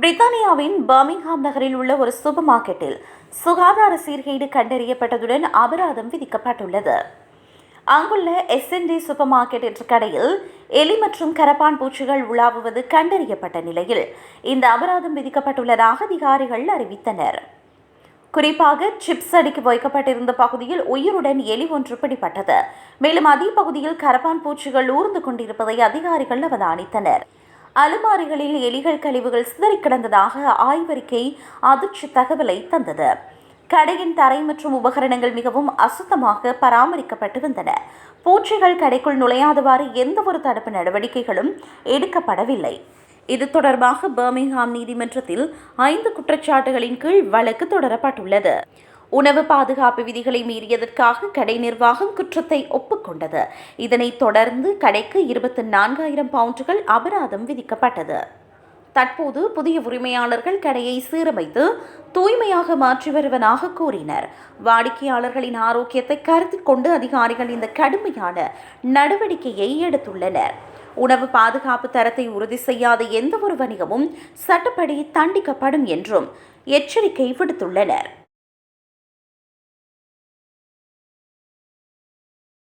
பிரித்தானியாவின் பர்மிங்ஹாம் நகரில் உள்ள ஒரு சூப்பர் மார்க்கெட்டில் சுகாதார சீர்கேடு கண்டறியப்பட்டதுடன் அபராதம் விதிக்கப்பட்டுள்ளது. அங்குள்ள S&D சூப்பர் மார்க்கெட் என்ற கடையில் எலி மற்றும் கரப்பான் பூச்சிகள் உலாவுவது கண்டறியப்பட்ட நிலையில் இந்த அபராதம் விதிக்கப்பட்டுள்ளதாக அதிகாரிகள் அறிவித்தனர். குறிப்பாக சிப்ஸ் அடுக்கி வைக்கப்பட்டிருந்த பகுதியில் உயிருடன் எலி ஒன்று பிடிபட்டது. மேலும் அதே பகுதியில் கரப்பான் பூச்சிகள் ஊர்ந்து கொண்டிருப்பதை அதிகாரிகள் அவதானித்தனர். அலுமாரிகளில் எலிகள் கழிவுகள் சிதறி கிடந்ததாக ஆய்வறிக்கை அதிர்ச்சி தகவலை தந்தது. கடையின் தரை மற்றும் உபகரணங்கள் மிகவும் அசுத்தமாக பராமரிக்கப்பட்டு வந்தன. பூச்சிகள் கடைக்குள் நுழையாதவாறு எந்தவொரு தடுப்பு நடவடிக்கைகளும் எடுக்கப்படவில்லை. இது தொடர்பாக பர்மிங்ஹாம் நீதிமன்றத்தில் 5 குற்றச்சாட்டுகளின் கீழ் வழக்கு தொடரப்பட்டுள்ளது. உணவு பாதுகாப்பு விதிகளை மீறியதற்காக கடை நிர்வாகம் குற்றத்தை ஒப்புக்கொண்டது. இதனைத் தொடர்ந்து கடைக்கு 24,000 பவுண்டுகள் அபராதம் விதிக்கப்பட்டது. தற்போது புதிய உரிமையாளர்கள் கடையை சீரமைத்து தூய்மையாக மாற்றி வருவதாக கூறினர். வாடிக்கையாளர்களின் ஆரோக்கியத்தை கருத்தில் கொண்டு அதிகாரிகள் இந்த கடுமையான நடவடிக்கையை எடுத்துள்ளனர். உணவு பாதுகாப்பு தரத்தை உறுதி செய்யாத எந்தவொரு வணிகமும் சட்டப்படி தண்டிக்கப்படும் என்றும் எச்சரிக்கை விடுத்துள்ளனர்.